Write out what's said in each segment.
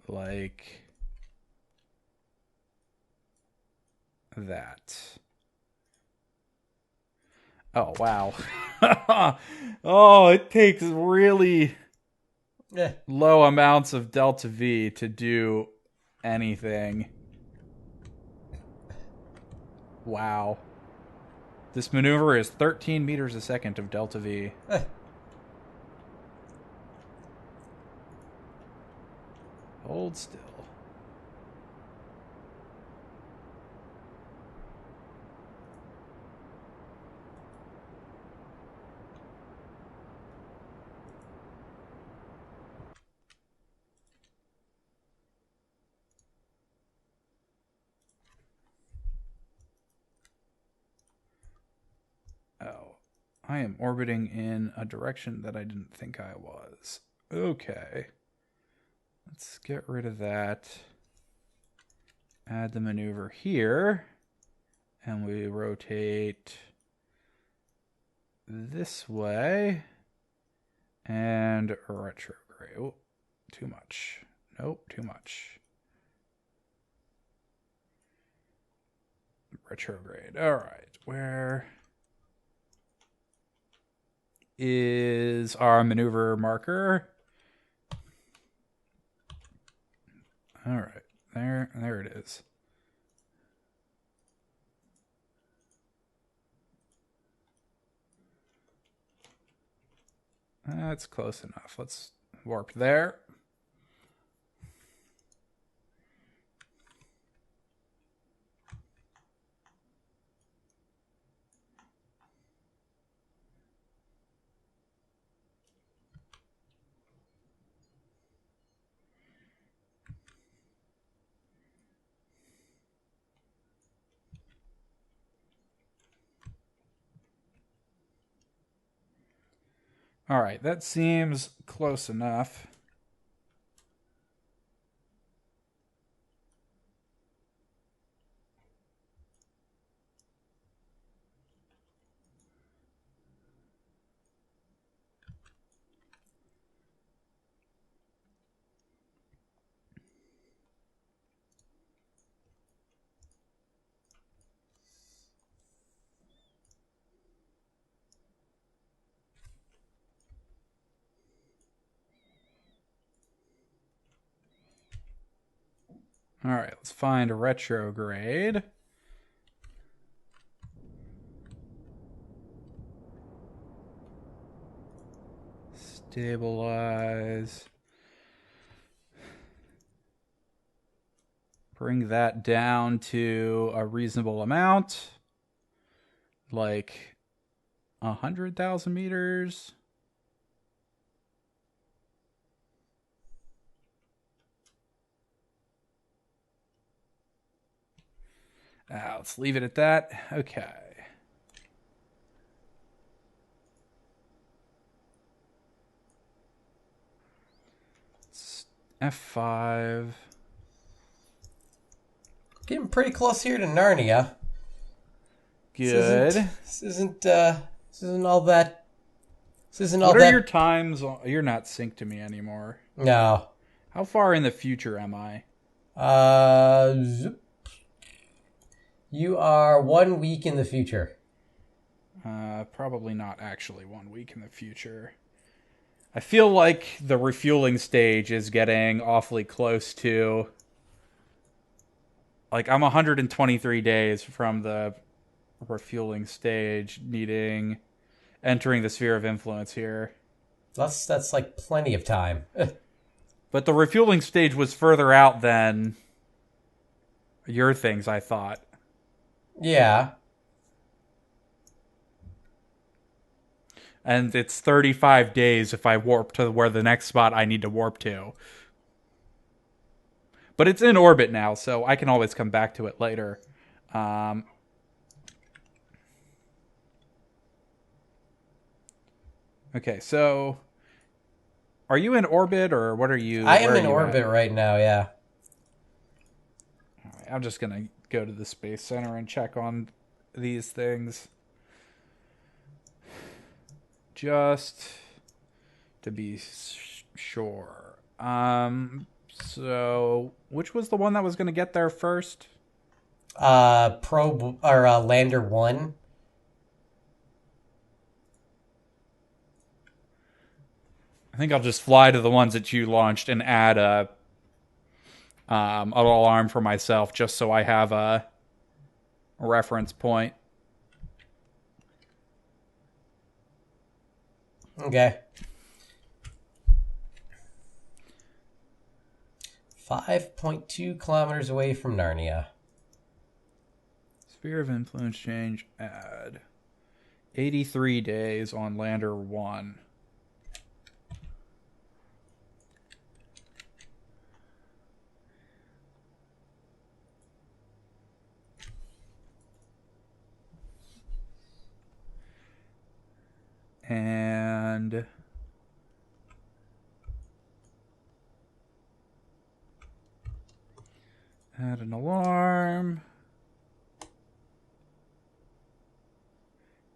like that. Oh, wow. Oh, it takes really low amounts of delta V to do anything. Wow. This maneuver is 13 meters a second of delta V. Hold still. Oh, I am orbiting in a direction that I didn't think I was. Okay. Let's get rid of that. Add the maneuver here. And we rotate this way. And retrograde. Oh, too much. Nope, too much. Retrograde. All right. Where is our maneuver marker? All right. There it is. That's close enough. Let's warp there. All right, that seems close enough. All right, let's find a retrograde. Stabilize. Bring that down to a reasonable amount. Like 100,000 meters. Let's leave it at that. Okay. It's F5. Getting pretty close here to Narnia. Good. This isn't all that. This isn't all What are that. your times? You're not synced to me anymore. No. How far in the future am I? You are 1 week in the future. Probably not actually 1 week in the future. I feel like the refueling stage is getting awfully close to. Like, I'm 123 days from the refueling stage, entering the sphere of influence here. That's like plenty of time. But the refueling stage was further out than your things, I thought. Yeah. And it's 35 days if I warp to where the next spot I need to warp to. But it's in orbit now, so I can always come back to it later. Okay, so are you in orbit or what are you? I am where are in you orbit at? right now, yeah. All right, I'm just going to go to the Space Center and check on these things. Just to be sure. So, which was the one that was going to get there first? Probe or Lander 1. I think I'll just fly to the ones that you launched and add a alarm for myself, just so I have a reference point. Okay. 5.2 kilometers away from Narnia. Sphere of influence change, add 83 days on Lander 1. And add an alarm.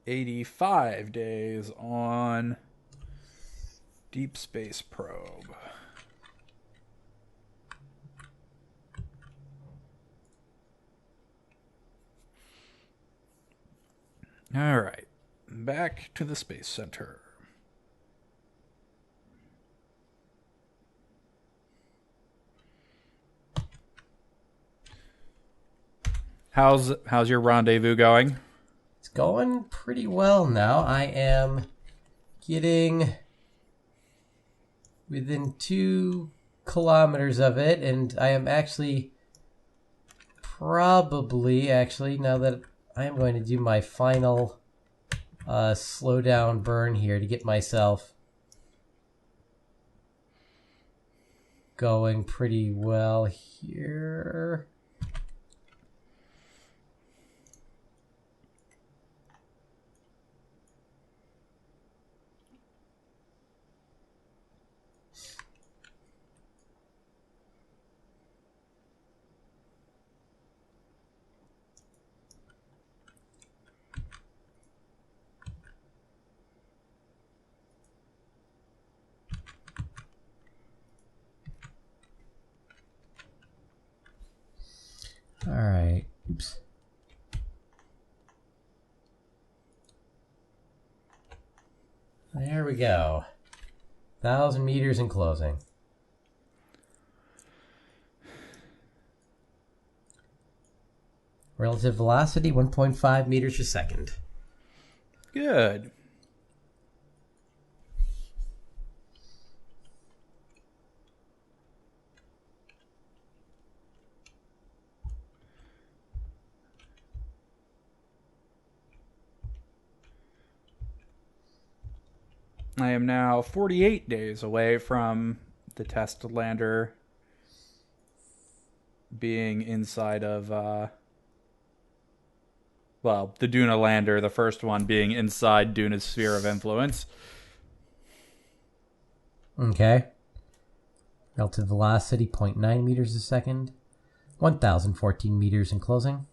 85 days on Deep Space Probe. All right. Back to the Space Center. How's your rendezvous going? It's going pretty well now. I am getting within 2 kilometers of it, and I am actually now that I am going to do my final slow down burn here to get myself going pretty well here. All right. Oops. There we go. 1,000 meters in closing. Relative velocity, 1.5 meters per second. Good. I am now 48 days away from the test lander being inside of, the Duna lander, the first one being inside Duna's sphere of influence. Okay. Relative velocity, 0.9 meters a second. 1,014 meters in closing.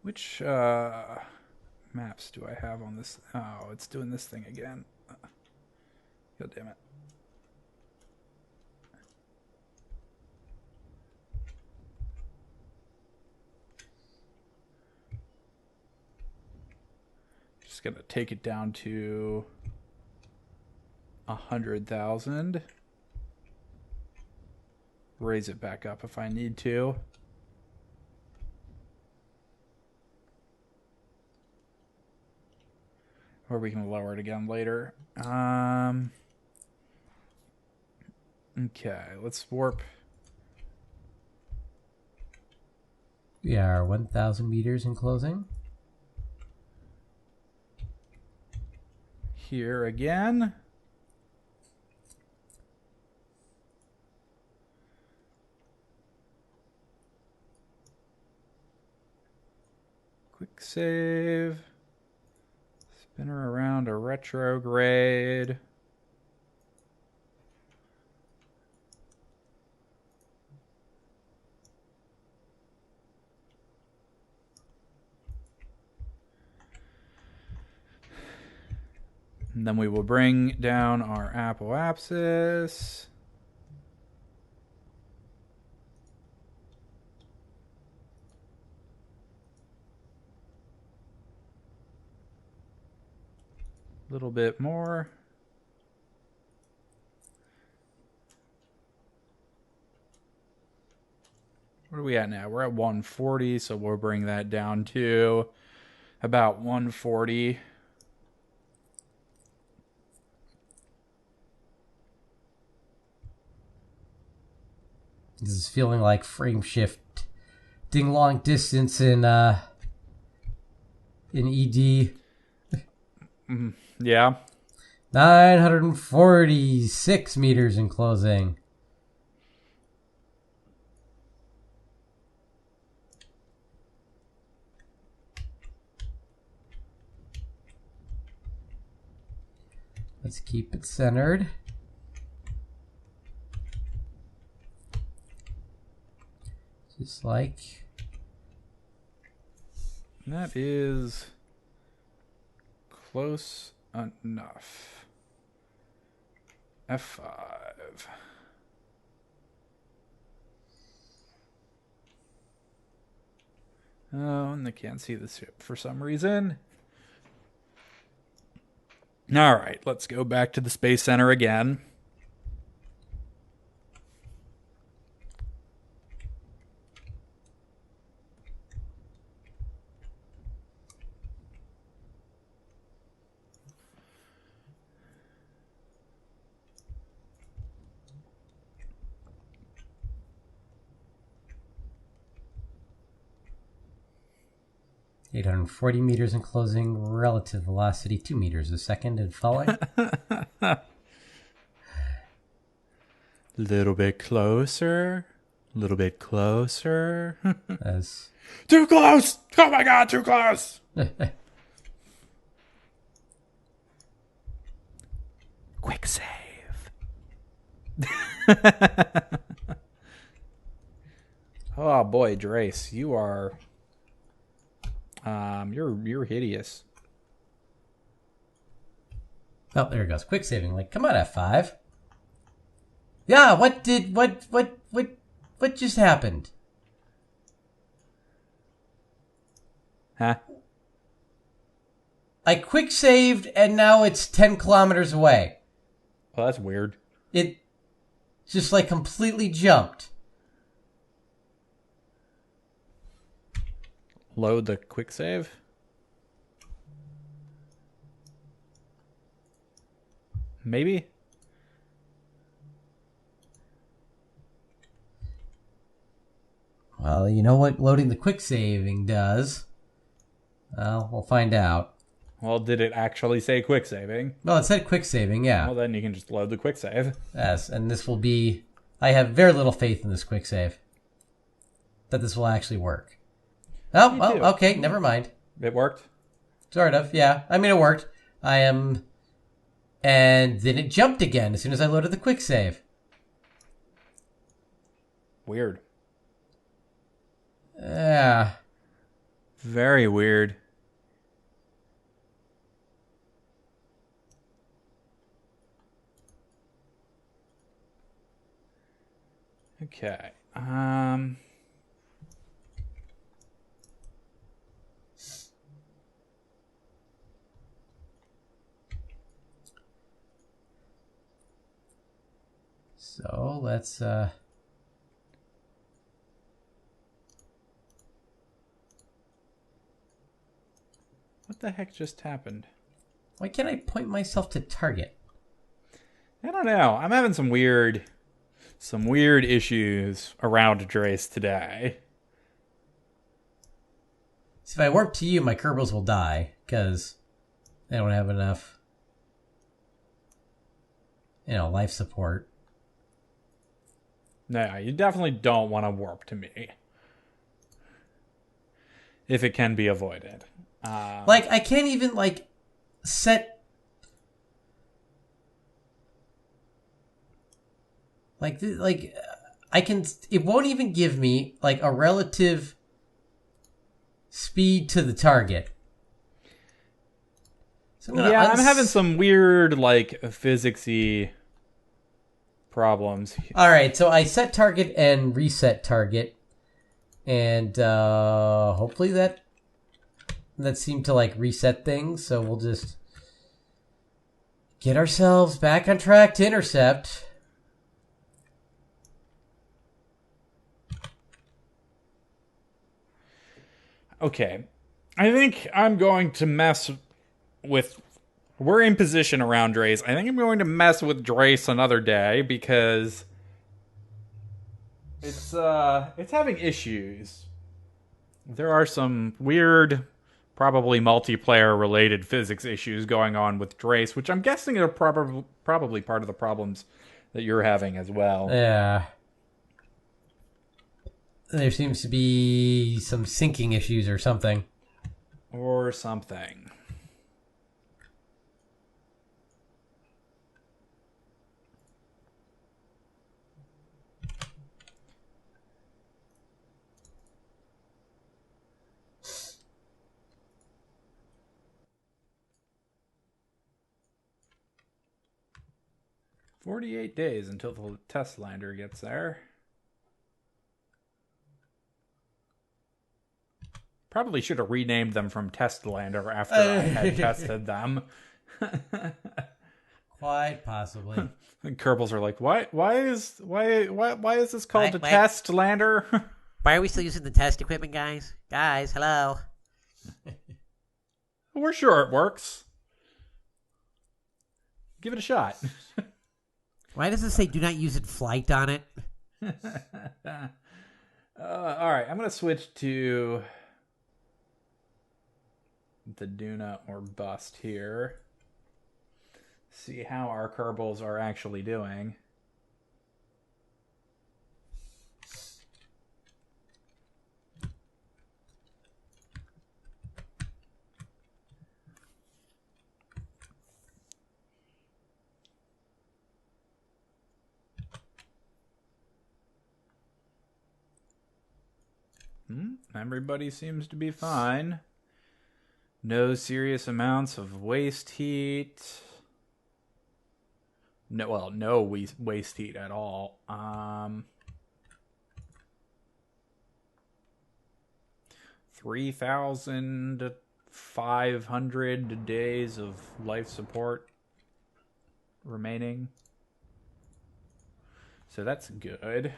Which maps do I have on this? Oh, it's doing this thing again. God damn it. Just gonna take it down to 100,000. Raise it back up if I need to. Or we can lower it again later. Okay, let's warp. We are 1,000 meters in closing. Here again. Quick save. Spin her around a retrograde. And then we will bring down our apoapsis. A little bit more. What are we at now? We're at 140, so we'll bring that down to about 140. This is feeling like frame shift ding long distance in ED. Yeah. 946 meters in closing. Let's keep it centered. Just like... That is close enough. F5. Oh, and I can't see the ship for some reason. All right, let's go back to the Space Center again. $840 meters in closing, relative velocity 2 meters a second and falling. Little bit closer. A little bit closer. As Too close! Oh my god, too close! Quick save. Oh boy, Drace, you are... You're hideous. Oh, there it goes. Quick saving. Like, come on, F5. Yeah, what just happened? Huh? I quick saved and now it's 10 kilometers away. Well, that's weird. It just like completely jumped. Load the quick save. Maybe. Well, you know what loading the quick saving does? Well, we'll find out. Well, did it actually say quick saving? Well, it said quick saving, yeah. Well, then you can just load the quick save. Yes, and this will be... I have very little faith in this quick save. That this will actually work. Oh, Me well, too. okay, never mind. It worked? Sort of, yeah. I mean, it worked. I am... And then it jumped again as soon as I loaded the quick save. Weird. Yeah. Very weird. Okay. So let's What the heck just happened? why can't I point myself to target? I don't know. I'm having some weird issues around Drace today. So if I warp to you, my Kerbals will die because they don't have enough, life support. No, you definitely don't want to warp to me. If it can be avoided. I can't even, set... I can... It won't even give me, a relative speed to the target. So yeah, I'm having some weird, like, physics-y problems. All right, so I set target and reset target, and hopefully that seemed to, like, reset things, so we'll just get ourselves back on track to intercept. Okay. I think I'm going to mess with... We're in position around Drace. I think I'm going to mess with Drace another day because it's having issues. There are some weird, probably multiplayer related physics issues going on with Drace, which I'm guessing are probably part of the problems that you're having as well. Yeah. There seems to be some syncing issues or something. Or something. "48 days until the test lander gets there." Probably should have renamed them from Test Lander after I had tested them. Quite possibly. And Kerbals are like, why is this called a Test Lander? Why are we still using the test equipment, guys? Guys, hello. We're sure it works. Give it a shot. Why does it say do not use in flight on it? All right, I'm going to switch to the Duna or Bust here. See how our Kerbals are actually doing. Everybody seems to be fine. No serious amounts of waste heat. No waste heat at all. 3,500 days of life support remaining. So that's good.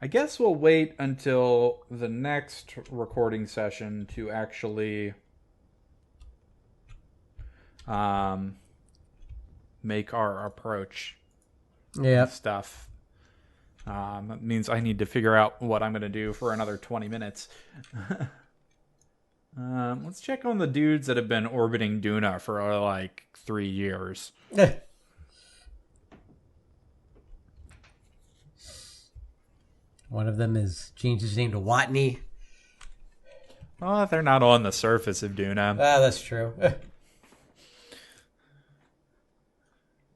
I guess we'll wait until the next recording session to actually make our approach stuff. That means I need to figure out what I'm going to do for another 20 minutes. Let's check on the dudes that have been orbiting Duna for like 3 years. One of them is changed his name to Watney. Oh, they're not on the surface of Duna. Ah, that's true.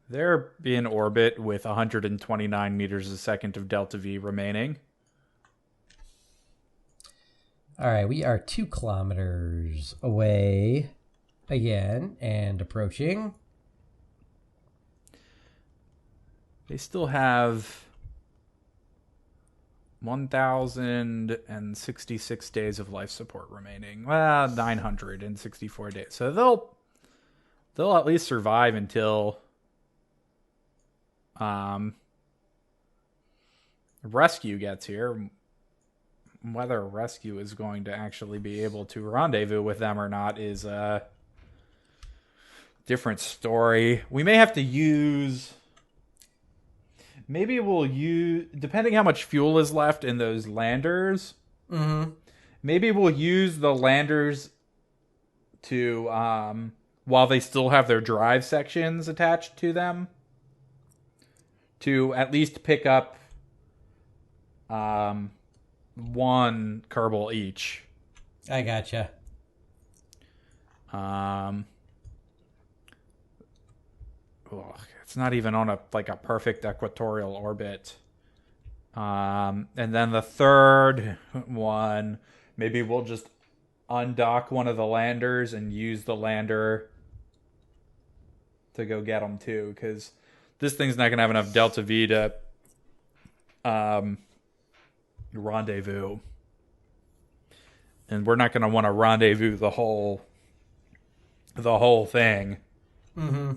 They're in orbit with 129 meters a second of delta V remaining. All right, we are 2 kilometers away again and approaching. They still have 1,066 days of life support remaining. Well, 964 days. So they'll at least survive until rescue gets here. Whether rescue is going to actually be able to rendezvous with them or not is a different story. We may have to use... Maybe we'll use... Depending how much fuel is left in those landers, maybe we'll use the landers to... while they still have their drive sections attached to them, to at least pick up... one Kerbal each. I gotcha. It's not even on a perfect equatorial orbit. And then the third one, maybe we'll just undock one of the landers and use the lander to go get them too, because this thing's not going to have enough delta V to rendezvous. And we're not going to want to rendezvous the whole thing. Mm-hmm.